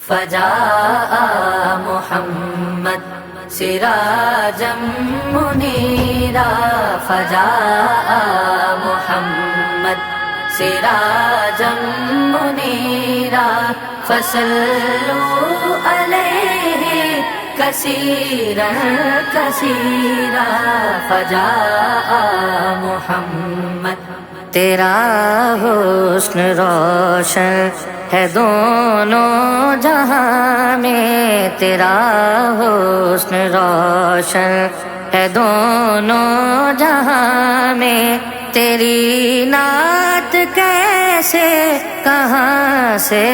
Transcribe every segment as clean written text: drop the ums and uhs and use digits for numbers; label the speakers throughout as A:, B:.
A: فجاء محمد سراجا منيرا فجاء محمد سراجا منيرا فصلوا عليه كثيرا كثيرا فجاء محمد تیرا حسن روشن ہے دونوں جہاں میں، تیرا حسن روشن ہے دونوں جہاں میں، تیری نعت کیسے کہاں سے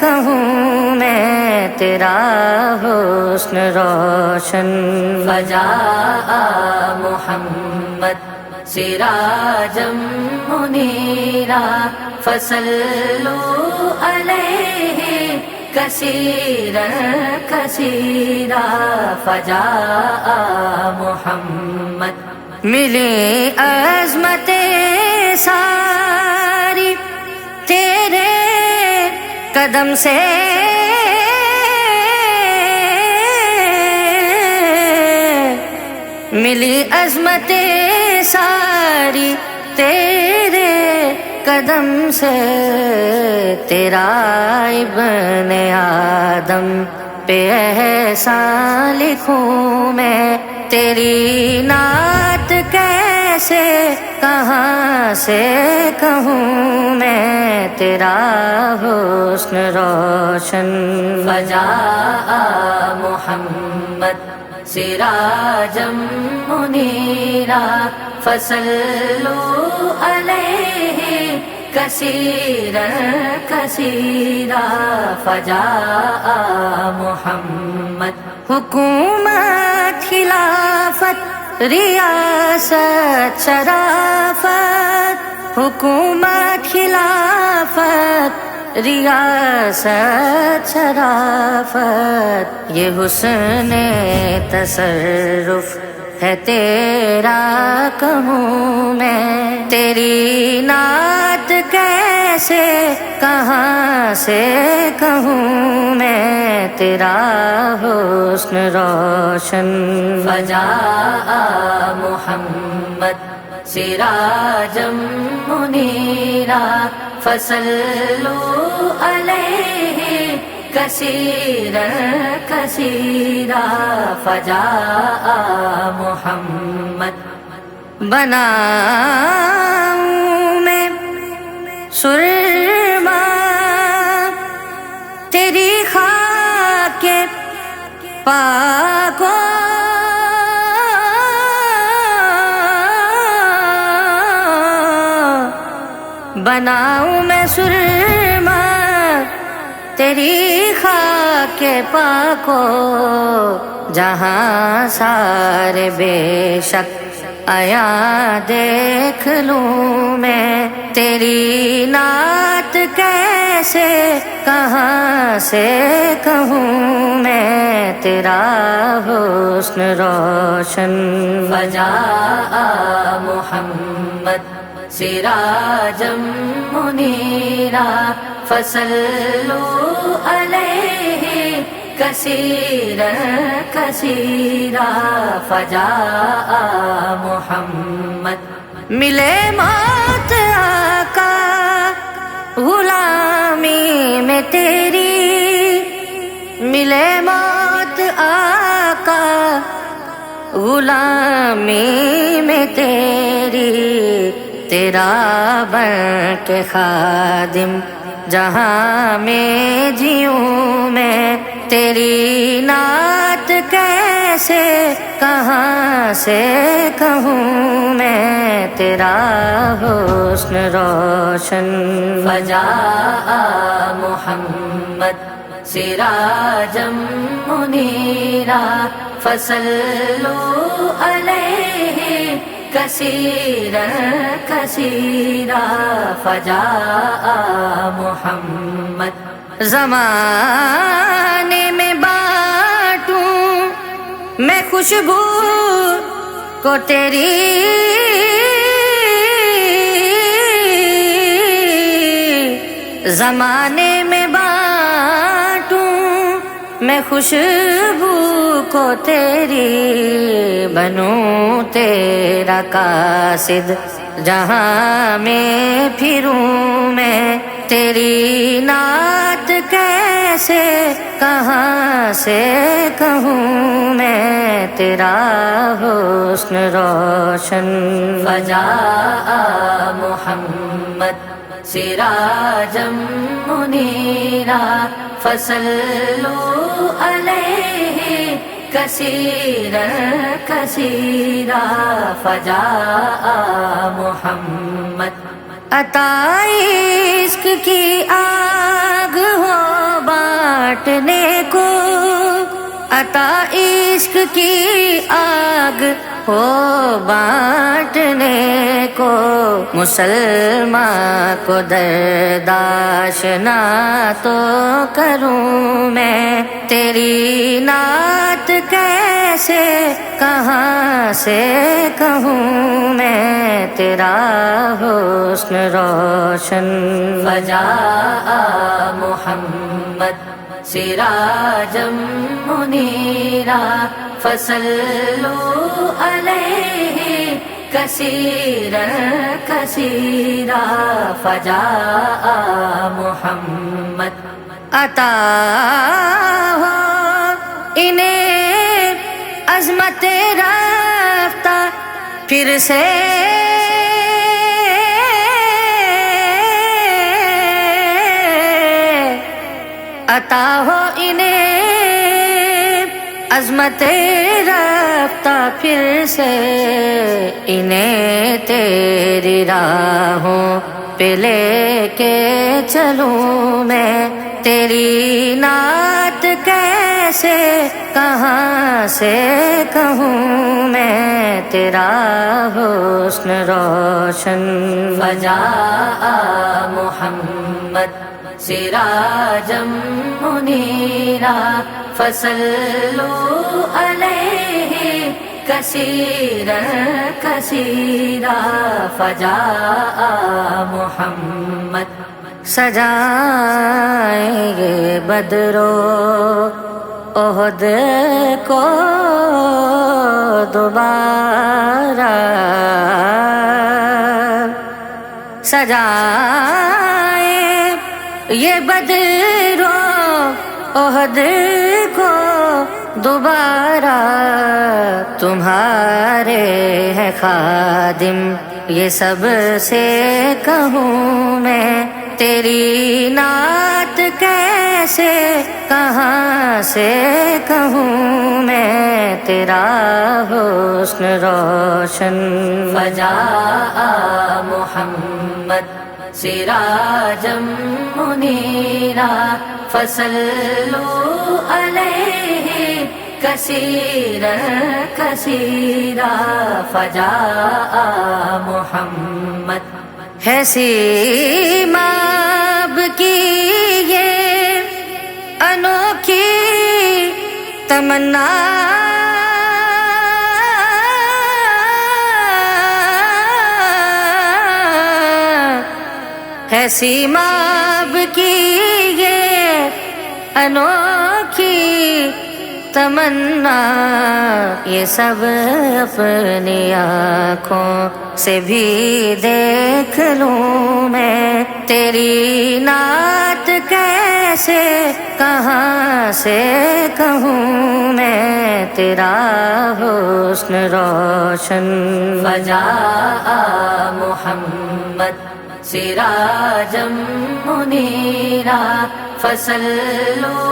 A: کہوں میں، تیرا حسن روشن فجاء محمد سراجا منيرا فصلوا عليه كثيرا كثيرا فجاء محمد ملی عظمت ساری تیرے قدم سے، ملی عظمت ساری تیرے قدم سے، تیرا ابن آدم پہ احسان لکھوں میں، تیری نعت کیسے کہاں سے کہوں میں، تیرا حسن روشن فجاء محمد سراجا منيرا فصلوا عليه كثيرا كثيرا فجاء محمد حکومت خلافت ریاست شرافت، حکومت خلافت ریاست شرافت، یہ حسن تصرف ہے تیرا کہوں میں، تیری نعت کیسے کہاں سے کہوں میں، تیرا حسن روشن فجاء محمد سراجا منيرا فصلوا عليه كثيرا كثيرا فجاء محمد بناؤں میں سرما تیری خاک کے پاکوں، بناؤں میں سرما تیری خاک کے پاکو، جہاں سارے بے شک آیا دیکھ لوں میں، تیری نعت کیسے کہاں سے کہوں میں، تیرا حسن روشن فجاء محمد سراجا منيرا فصلوا عليه كثيرا كثيرا فجاء محمد ملے موت آقا غلامی میں تیری، ملے موت آقا غلامی میں تیری، تیرا بن کے خادم جہاں میں جیوں میں، تیری نعت کیسے کہاں سے کہوں میں، تیرا حسن روشن فجاء محمد سراجا منيرا فصلوا عليه كثيرا كثيرا فجاء محمد زمانے میں بانٹوں میں خوشبو کو تیری، زمانے میں بانٹوں میں خوشبو کو تیری بنوں تیرا قاصد، جہاں میں پھروں میں تیری نعت کیسے کہاں سے کہوں میں تیرا حسن روشن۔ فجاء محمد سراجا منیرا فصلوا علیہ کثیرا کثیرا۔ فجاء محمد عطا عشق کی آگ ہو بانٹنے کو، عطا عشق کی آگ ہو بانٹنے کو، مسلمان کو درد آشنا تو کروں میں تیری نعت کیسے کہاں سے کہوں میں تیرا حسن روشن۔ فجاء محمد سراجا منیرا فصلوا علیہ کثیرا کثیرا۔ فجاء محمد عطا ہو انہیں عظمت رفتہ پھر سے، عطا ہو انہیں عظمت رفتہ پھر سے، انہیں تیری راہوں پہ لے کے چلوں میں تیری نعت کیسے کہاں سے کہوں میں تیرا حسن روشن۔ فجاء محمد سراجا منیرا فصلوا علیہ کثیرا کثیرا۔ فجاء محمد سجائیں گے بدر و احد کو دوبارہ، سجائیں یہ بدر و احد کو دوبارہ، تمہارے ہیں خادم یہ سب سے کہوں میں تیری نعت کیسے کہاں سے کہوں میں تیرا حسن روشن۔ فجاء محمد سراجا منیرا فصلوا علیہ کثیرا کثیرا۔ فجاء محمد ہے سیماب کی یہ انوکھی تمنا، ہے سیماب کی یہ انوکھی تمنا، یہ سب اپنی آنکھوں سے بھی دیکھ لوں میں تیری نعت کیسے کہاں سے کہوں میں تیرا حسن روشن۔ فجاء محمد سراجا منیرا فصلوا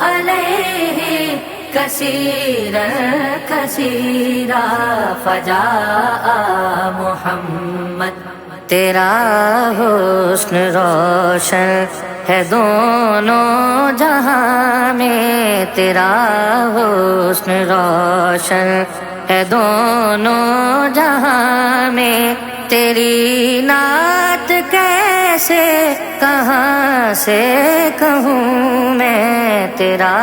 A: علیہ کثیرا کثیرا۔ فجاء محمد تیرا حسن روشن ہے دونوں جہاں میں، تیرا حسن روشن ہے دونوں جہاں میں، تیری نعت کیسے کہاں سے کہوں میں تیرا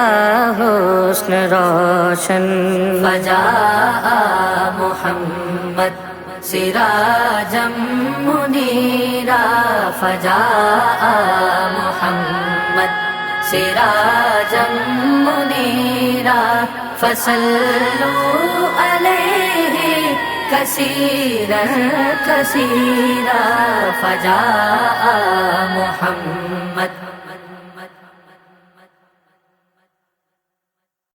A: حسن روشن۔ فجاء محمد سراجا منیرا فجاء محمد سراجا منيرا فصلوا عليه كثيرا كثيرا فجاء محمد